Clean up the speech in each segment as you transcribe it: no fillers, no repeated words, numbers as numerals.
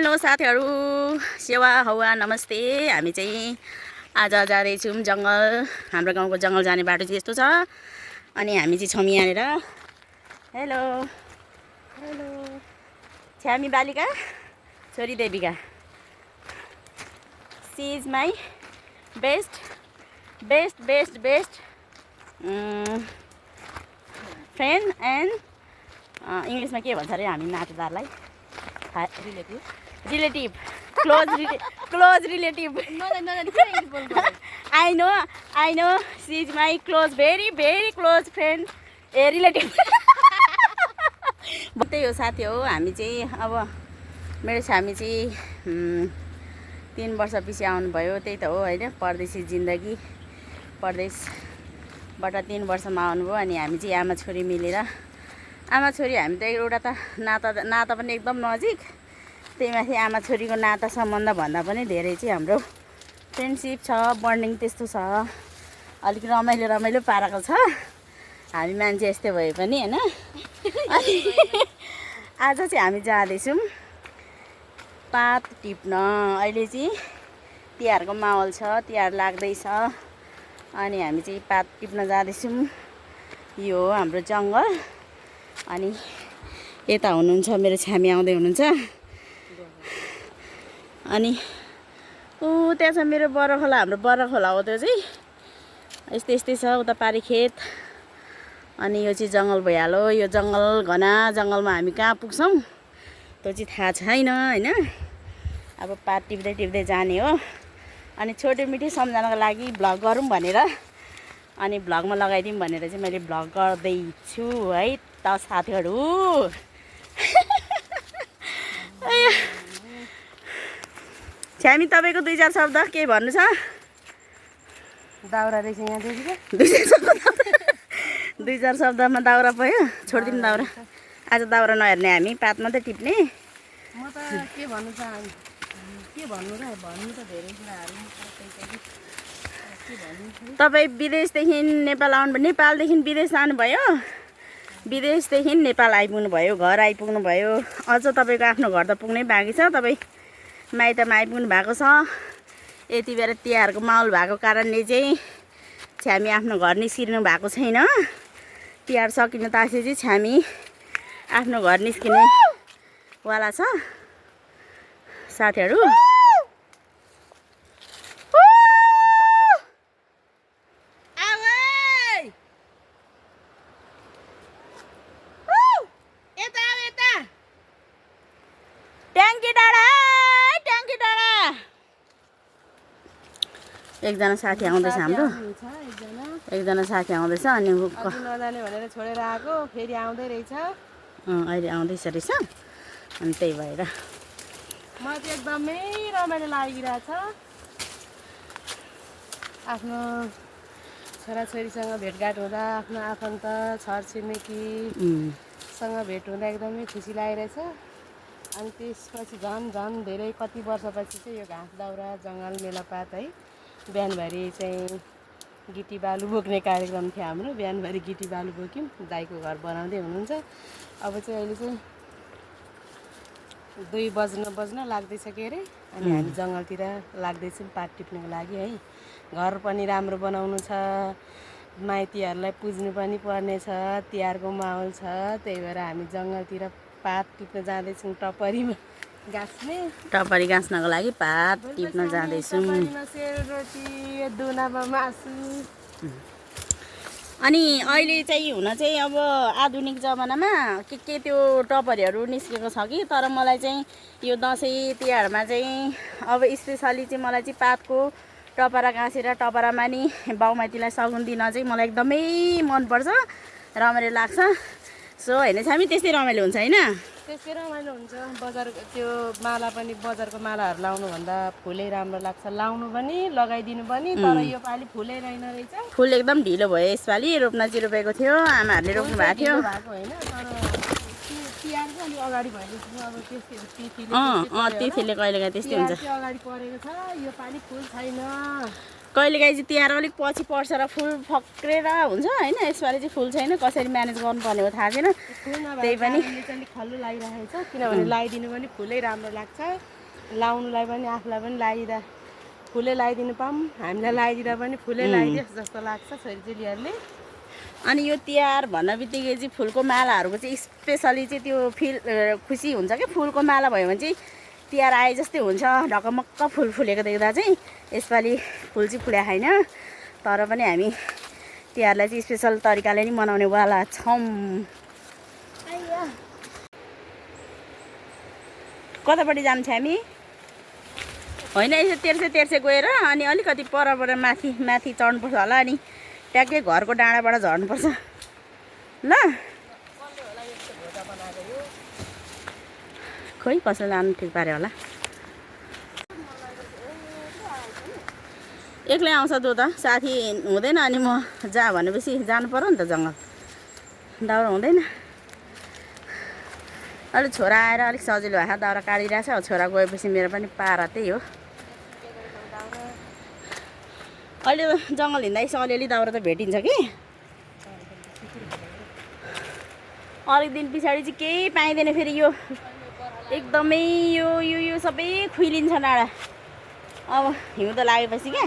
Hello साथीहरू, सेवा हौवा नमस्ते। हामी चाहिँ आज जाँदैछौँ जङ्गल। हाम्रो गाउँको जङ्गल जाने बाटो चाहिँ यस्तो छ। अनि हामी चाहिँ छौँ यहाँनिर। हेलो हेलो छ्यामी बालिका छोरी Devika. She is my best best best best friend and इङ्ग्लिसमा के भन्छ अरे हामी नातेदारलाई? Relative close relative. I know she is my close very close friend a relative. त्यही हो साथी हो। हामी चाहिँ अब मेरो छामी चाहिँ 3 वर्ष पछि आउनुभयो। त्यही त हो होइन, परदेशी जिन्दगी। परदेशबाट 3 वर्षमा आउनुभयो। अनि हामी चाहिँ आमा छोरी मिलेर, आमा छोरी हामी त एउटा त नाता पनि एकदम नजिक। त्यही माथि आमा छोरीको नाता सम्बन्ध भन्दा पनि धेरै चाहिँ हाम्रो फ्रेन्डसिप छ, बन्डिङ त्यस्तो छ। अलिक रमाइलो पाराको छ। हामी मान्छे यस्तै भए पनि होइन। अनि आज चाहिँ हामी जाँदैछौँ पात टिप्न। अहिले चाहिँ तिहारको माहौल छ, तिहार लाग्दैछ। अनि हामी चाहिँ पात टिप्न जाँदैछौँ। यो हो हाम्रो जङ्गल। अनि यता हुनुहुन्छ मेरो छामी आउँदै हुनुहुन्छ। अनि त्यहाँ छ मेरो बरखोला, हाम्रो बरखोला हो त्यो चाहिँ। यस्तै छ उता पारी खेत। अनि यो चाहिँ जङ्गल भइहाल्यो। यो जङ्गल घना जङ्गलमा हामी कहाँ पुग्छौँ त्यो चाहिँ थाहा छैन होइन। अब पात टिप्दै जाने हो। अनि छोटो मिठी सम्झनाको लागि भ्लग गरौँ भनेर, अनि भ्लगमा लगाइदिउँ भनेर चाहिँ मैले भ्लग गर्दैछु है त साथीहरू। छ्यामी तपाईँको 2-4 शब्द के भन्नु छ? दाउरा रहेछ यहाँदेखि क्या। 2-4 शब्दमा दाउरा पऱ्यो। छोडिदिउँ दाउरा। आज दाउरा नहेर्ने हामी, पात मात्रै टिप्ने। म त के भन्नु चाहन्छु, के भन्नु र, भन्नु त धेरै कुराहरू के भन्नु। तपाईँ विदेशदेखि नेपाल नेपालदेखि विदेश जानुभयो, विदेशदेखि नेपाल आइपुग्नु भयो, घर आइपुग्नु भयो। अझ तपाईँको आफ्नो घर त पुग्नै बाँकी छ। तपाईँ माइतमा आइपुग्नु भएको छ। यति बेला तिहारको माहौल भएको कारणले चाहिँ छ्यामी आफ्नो घर निस्किनु भएको छैन। तिहार सकिनु तासे चाहिँ छ्यामी आफ्नो घर निस्किने वाला छ साथीहरू। एकजना साथी आउँदैछ हाम्रो, एकजना साथी आउँदैछ। अनि नजाने भनेर छोडेर आएको, फेरि आउँदै रहेछ। अहिले आउँदैछ रहेछ। अनि त्यही भएर म चाहिँ एकदमै रमाइलो लागिरहेछ। आफ्नो छोराछोरीसँग भेटघाट हुँदा, आफ्नो आफन्त छरछिमेकीसँग भेट हुँदा एकदमै खुसी लागिरहेछ। अनि त्यसपछि झन् धेरै कति वर्षपछि चाहिँ यो घाँस दाउरा जङ्गल मेलापात है, बिहानभरि चाहिँ गिटी बालु बोक्ने कार्यक्रम थियो हाम्रो। बिहानभरि गिटी बालु बोक्यौँ, दाइको घर बनाउँदै हुनुहुन्छ। अब चाहिँ अहिले चाहिँ 2 बज्न लाग्दैछ के अरे। अनि हामी जङ्गलतिर लाग्दैछौँ पात टिप्नुको लागि है। घर पनि राम्रो बनाउनु छ, माइतीहरूलाई पुज्नु पनि पर्ने छ, तिहारको माहौल छ। त्यही भएर हामी जङ्गलतिर पात टिप्न जाँदैछौँ। टपरीमा टपरी गाँच्नको लागि पात टिप्न जाँदैछौँ। अनि अहिले चाहिँ हुन चाहिँ अब आधुनिक जमानामा के त्यो टपरीहरू निस्केको छ कि। तर मलाई चाहिँ यो दसैँ तिहारमा चाहिँ अब स्पेसली चाहिँ मलाई चाहिँ पातको टपरा गाँसेर टपरामा नि बाउमाइतीलाई सगुन दिन चाहिँ मलाई एकदमै मनपर्छ, रमाइलो लाग्छ। सो होइन छामी, त्यस्तै रमाइलो हुन्छ होइन? त्यस्तै रमाइलो हुन्छ। बजार त्यो माला पनि, बजारको मालाहरू लाउनुभन्दा फुलै राम्रो लाग्छ, लाउनु पनि लगाइदिनु पनि। तर यो पालि फुलै रहेन रहेछ। फुल एकदम ढिलो भयो यसपालि। रोप्न चाहिँ रोपेको थियो, आमाहरूले रोप्नु भएको थियो होइन। तर तिहार चाहिँ अलिक अगाडि भइरहेछ। अब तिथिले कहिलेकाहीँ त्यस्तै हुन्छ। अगाडि परेको छ। यो पालि फुल छैन। कहिलेकाहीँ चाहिँ तिहार अलिक पछि पर्छ र फुल फक्रेर हुन्छ होइन। यसपालि चाहिँ फुल छैन, कसरी म्यानेज गर्नुपर्ने हो थाहा छैन। त्यही पनि अलिक खल्लो लागिरहेको छ, किनभने लगाइदिनु पनि फुलै राम्रो लाग्छ, लाउनुलाई पनि आफूलाई पनि लगाइदिँदा फुलै लगाइदिनु पाऊँ, हामीलाई लगाइदिँदा पनि फुलै लगाइदियोस् जस्तो लाग्छ छोरीचेलीहरूले। अनि यो तिहार भन्न बित्तिकै चाहिँ फुलको मालाहरूको चाहिँ स्पेसली चाहिँ त्यो खुसी हुन्छ क्या। फुलको माला भयो भने चाहिँ तिहार आए जस्तै हुन्छ, ढकमक्क फुल फुलेको देख्दा चाहिँ। यसपालि फुल चाहिँ फुल्या छैन, तर पनि हामी तिहारलाई चाहिँ स्पेसल तरिकाले नै मनाउनेवाला छौँ। कतापट्टि जान्छ हामी? होइन, यसो तेर्से गएर अनि अलिकति परबाट माथि चढ्नुपर्छ होला, अनि ट्याक्कै घरको डाँडाबाट झर्नुपर्छ ल। खोइ कसैले लानु ठिक पार्यो होला। एक्लै आउँछ तँ त, साथी हुँदैन। अनि म जा भनेपछि जानु पर्यो नि त जङ्गल, दाउरा हुँदैन। अलिक छोरा आएर अलिक सजिलो भएको, दाउरा काटिरहेछ। छोरा गएपछि मेरो पनि पारा त्यही हो। अहिले जङ्गल हिँड्दा यसो अलिअलि दाउरा त भेटिन्छ कि। अलिक दिन पछाडि चाहिँ केही पाइँदैन फेरि। यो एकदमै यो सबै खुइलिन्छ डाँडा। अब हिउँ त लागेपछि क्या।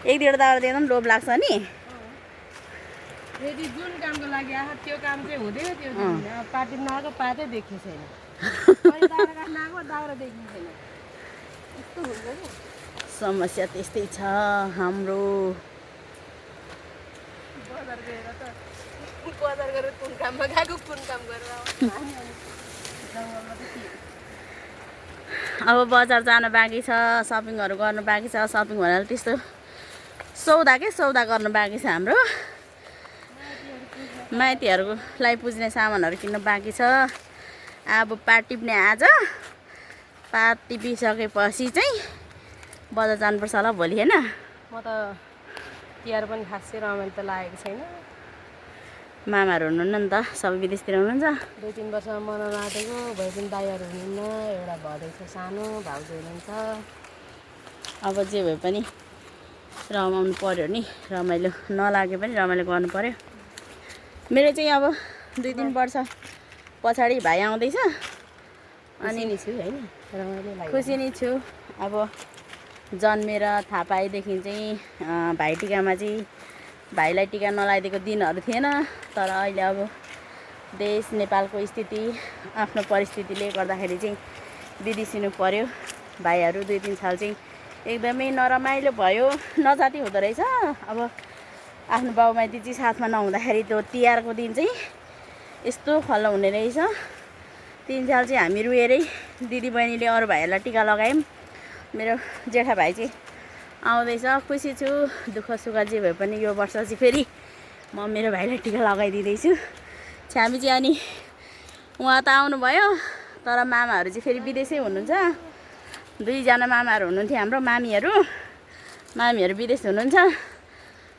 एक डेढ दाउरा दिँदा पनि लोभ लाग्छ नि। यदि जुन कामको लागि आएको त्यो काम चाहिँ हुँदैन। त्यो पार्टी नआएको पातै देख्ने छैन, दाउरा देखिने छैन, यस्तो हुन्छ क्या। समस्या त्यस्तै छ हाम्रो। बजार गरेर कुन काममा गएको, कुन काम गरेर अब बजार जानु बाँकी छ, सपिङहरू गर्नु बाँकी छ। सपिङ भनेर त्यस्तो सौदा गर्नु बाँकी छ हाम्रो। माइतीहरूलाई पुज्ने सामानहरू किन्नु बाँकी छ। अब पात टिप्ने आज, पात टिपिसकेपछि चाहिँ बजार जानुपर्छ होला भोलि होइन। म त तिहार पनि खासै रमाइलो त लागेको छैन। मामाहरू हुनुहुन्न नि त, सबै विदेशतिर हुनुहुन्छ। 2-3 वर्षमा मनाउन आँटेको, भए पनि दाइहरू हुनुहुन्न। एउटा भदै छ सानो, भाउजू हुनुहुन्छ। अब जे भए पनि रमाउनु पर्यो नि, रमाइलो नलागे पनि रमाइलो गर्नु पर्यो। मेरो चाहिँ अब 2-3 वर्ष पछाडि भाइ आउँदैछ। अनि नि छु होइन, रमाइलो लाग्यो। खुसी नै छु। अब जन्मेर थाहा पाएदेखि चाहिँ भाइटिकामा चाहिँ भाइलाई टिका नलाइदिएको दिनहरू थिएन। तर अहिले अब देश नेपालको स्थिति, आफ्नो परिस्थितिले गर्दाखेरि चाहिँ बिर्सिनु पर्यो। भाइहरू 2-3 साल चाहिँ एकदमै नरमाइलो भयो, नजाति हुँदो रहेछ। अब आफ्नो बाउमाइती चाहिँ साथमा नहुँदाखेरि त्यो तिहारको दिन चाहिँ यस्तो खल्लो हुने रहेछ। 3 साल चाहिँ हामी रुएरै दिदी बहिनीले अरू भाइहरूलाई टिका लगायौँ। मेरो जेठा भाइ चाहिँ आउँदैछ, खुसी छु। दुःख सुख जे भए पनि यो वर्ष चाहिँ फेरि म मेरो भाइलाई टिका लगाइदिँदैछु। छ्यामी चाहिँ अनि उहाँ त आउनुभयो, तर मामाहरू चाहिँ फेरि विदेशै हुनुहुन्छ। 2जना मामाहरू हुनुहुन्थ्यो हाम्रो, मामीहरू विदेश हुनुहुन्छ।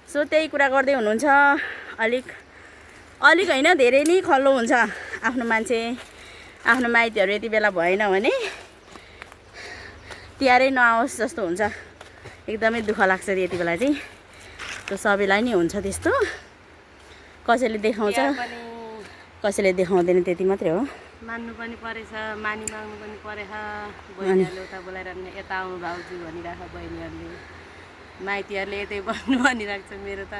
सो त्यही कुरा गर्दै हुनुहुन्छ। अलिक होइन, धेरै नै खल्लो हुन्छ। आफ्नो मान्छे, आफ्नो माइतीहरू यति बेला भएन भने तिहारै नआओस् जस्तो हुन्छ। एकदमै दुःख लाग्छ यति बेला चाहिँ। त्यो सबैलाई नै हुन्छ त्यस्तो। कसैले देखाउँछ, कसैले देखाउँदैन, त्यति मात्रै हो। मान्नु पनि परेछ, माग्नु पनि परेछ। बहिनीहरूले उता बोलाइरहने, यता आउनु भाउजू भनिरहेछ बहिनीहरूले, माइतीहरूले यतै बस्नु भनिरहेको छ। मेरो त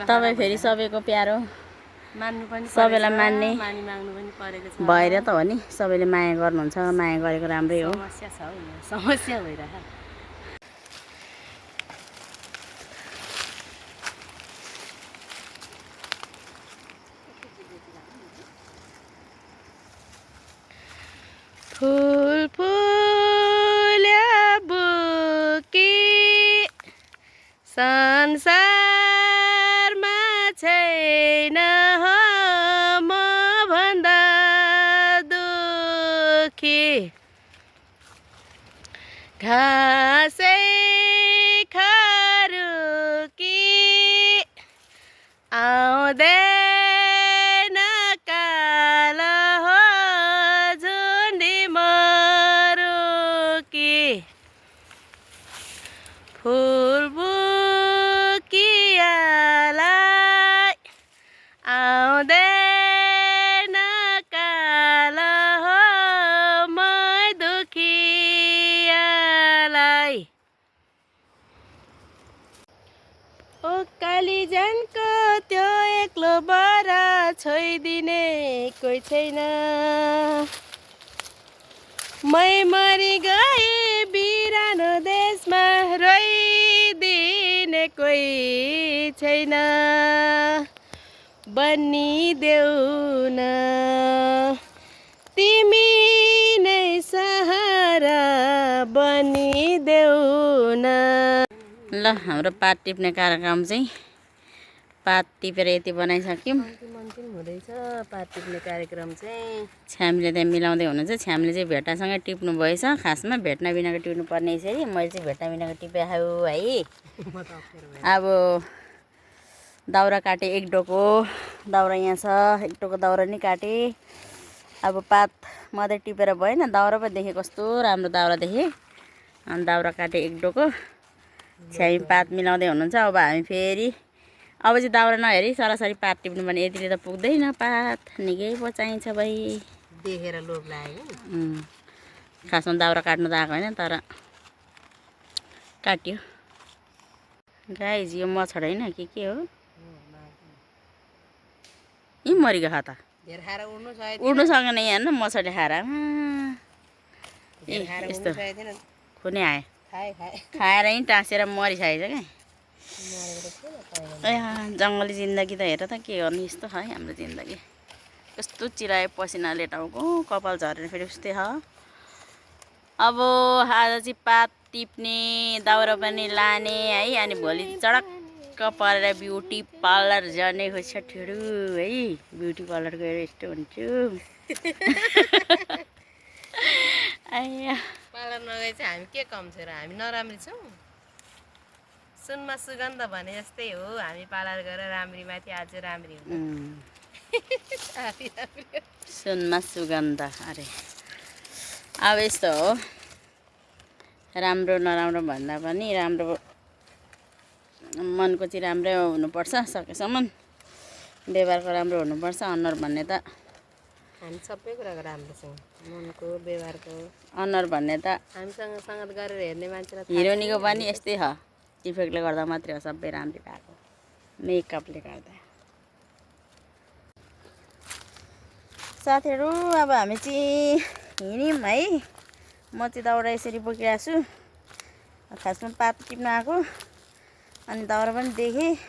तपाईँ फेरि सबैको प्यारो, मान्नु पनि सबैलाई मान्ने माग्नु पनि परेको छ। भएर त हो नि, सबैले माया गर्नुहुन्छ। माया गरेको राम्रै हो। समस्या छ हौ, समस्या भइरहेछ। फुल फुल्या बुकी संसारमा छैन हो म भन्दा दुखी, घाँसै खरुकी आउँदैन कालो हो झुन्डी आउँदैन काल हो मै दुखियालाई ओ कालीजानको त्यो एक्लो बरा छोइदिने कोही छैन मै मरि गए बिरानो देशमा रोइदिने कोही छैन बनिदेऊ न तिमी नै सहारा बनिदेऊ न। ल हाम्रो पात टिप्ने कार्यक्रम चाहिँ पात टिपेर यति बनाइसक्यौँ। अन्तिम हुँदैछ पात टिप्ने कार्यक्रम चाहिँ। छ्यामीले त्यहाँ मिलाउँदै हुनुहुन्छ। छ्यामीले चाहिँ भेट्टासँगै टिप्नु भएछ। खासमा भेट्ना बिनाको टिप्नु पर्ने यसरी। मैले चाहिँ भेट्ना बिनाको टिपे खाऊ है। अब दाउरा काटे एक डोको दाउरा यहाँ छ, एक डोको दाउरा नि काटे। अब पात मात्रै टिपेर भएन, दाउरा पनि देखेँ कस्तो राम्रो दाउरा देखेँ। अनि दाउरा काटे एक डोको। छ्यामी पात मिलाउँदै हुनुहुन्छ। अब हामी फेरि अब चाहिँ दाउरा नहेरी सरासरी पात टिप्नु भने यतिले त पुग्दैन। पात निकै पो चाहिन्छ भाइ। देखेर लोभ लाग्यो। खासमा दाउरा काट्नु त आएको होइन, तर काट्यो। गाइज यो मच्छड होइन के हो? यी मरिगयो खा त। धेर खाएर उड्नु सकेको उड्नु सकेन यहाँ हेर्नु मच्छडले खाएर। यस्तो थिएन। खुनै आयो। खाए खाएर यहीँ टाँसेर मरिसकेछ क्या। ए जङ्गली जिन्दगी त हेर त के गर्नु। यस्तो छ है हाम्रो जिन्दगी। कस्तो चिरायो पसिनाले टाउको कपाल झरेर फेरि उस्तै छ। अब आज चाहिँ पात टिप्ने दाउरा पनि लाने है। अनि भोलि चडक्क परेर ब्युटी पार्लर जाने खोसेठीहरू है। ब्युटी पार्लर गएर यस्तो हुन्छु। आया पार्लर नगए चाहिँ हामी के कम छ र? हामी नराम्री छौँ? सुनमा सुगन्ध भने जस्तै हो। हामी पार्लर गएर राम्रीमाथि आज राम्री हुनु। सुनमा सुगन्ध अरे अब यस्तो हो। राम्रो नराम्रो भन्दा पनि राम्रो मनको चाहिँ राम्रै हुनुपर्छ। सकेसम्म व्यवहारको राम्रो हुनुपर्छ। अनुहार भन्ने त हामी सबै कुराको राम्रो छौँ। मनको व्यवहारको अनुहार भन्ने त हामीसँग सङ्गत गरेर हेर्ने मान्छेलाई हिरोइनीको पनि यस्तै छ। इफेक्टले गर्दा मात्रै हो सबै राम्रै भएको, मेकअपले गर्दा। साथीहरू अब हामी चाहिँ हिँड्यौँ है। म चाहिँ दाउरा यसरी बोकिरहेको छु। खासमा पात टिप्न आएको। अनि दाउरा पनि देखेँ।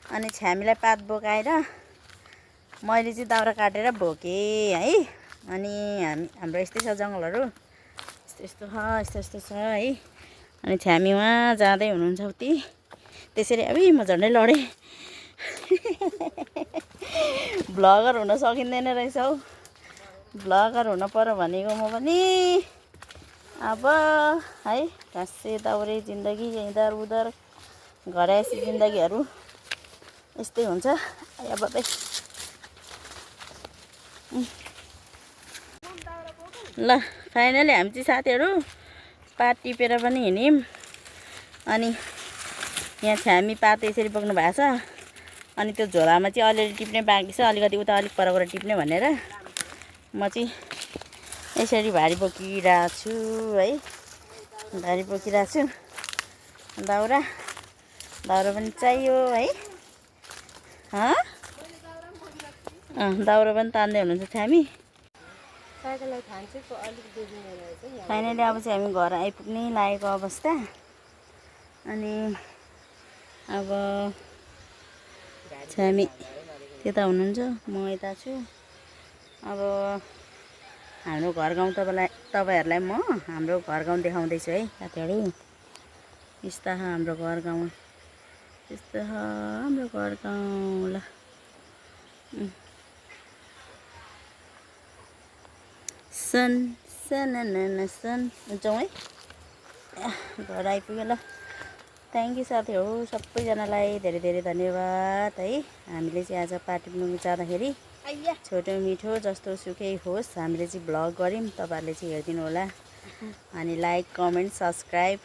अनि छ्यामीलाई पात बोकाएर मैले चाहिँ दाउरा काटेर बोकेँ है। अनि हाम्रो यस्तै छ जङ्गलहरू। यस्तो यस्तो छ है। अनि छ्यामी उहाँ जाँदै हुनुहुन्छ उति। त्यसरी अब म झन्डै लडेँ। भ्लगर हुन सकिँदैन रहेछ हौ। भ्लगर हुन पर्यो भनेको म पनि अब है। घाँसे दाउरे जिन्दगी इधर उधर घरायसी जिन्दगीहरू यस्तै हुन्छ। अब ल फाइनली हामी चाहिँ साथीहरू पात टिपेर पनि हिँड्यौँ। अनि यहाँ छ्यामी पात यसरी बोक्नु भएको छ। अनि त्यो झोलामा चाहिँ अलिअलि टिप्ने बाँकी छ। अलिकति उता अलिक पर टिप्ने भनेर म चाहिँ यसरी भारी बोकिरहेको छु है। भारी बोकिरहेको छु। दाउरा पनि चाहियो है। दाउरा पनि तान्दै हुनुहुन्छ छ्यामी। फाइनली अब चाहिँ हामी घर आइपुग्ने लागेको अवस्था। अनि अब छ्यामी त्यता हुनुहुन्छ, म यता छु। अब हाम्रो घर गाउँ तपाईँहरूलाई म हाम्रो घर गाउँ देखाउँदैछु है साथीहरू। यस्ता छ हाम्रो घर गाउँ। यस्तो छ हाम्रो घर गाउँ। ल सन जाउँ है। घर आइपुग्यो। ल थ्याङ्क यू साथीहरू सबैजनालाई धेरै धेरै धन्यवाद है। हामीले चाहिँ आज पात टिप्नु जाँदाखेरि छोटो मिठो जस्तो सुकै होस् हामीले चाहिँ भ्लग गऱ्यौँ। तपाईँहरूले चाहिँ हेरिदिनु होला। अनि लाइक कमेन्ट सब्सक्राइब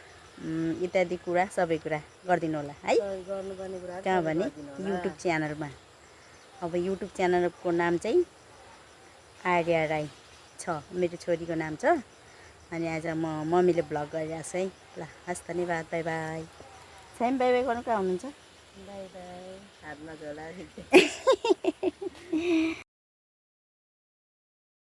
इत्यादि कुरा सबै कुरा गरिदिनु होला है। गर्नुपर्ने कुरा कहाँ भने युट्युब च्यानलमा अब युट्युब च्यानलको नाम चाहिँ आर्या राई छ, मेरो छोरीको नाम छ। अनि आज मम्मीले भ्लग गरिरहेको छु है। ल हस्, धन्यवाद, बाई बाई। साइम बाई बाई गर्नु कहाँ हुनुहुन्छ? Bye bye. हात नझोला।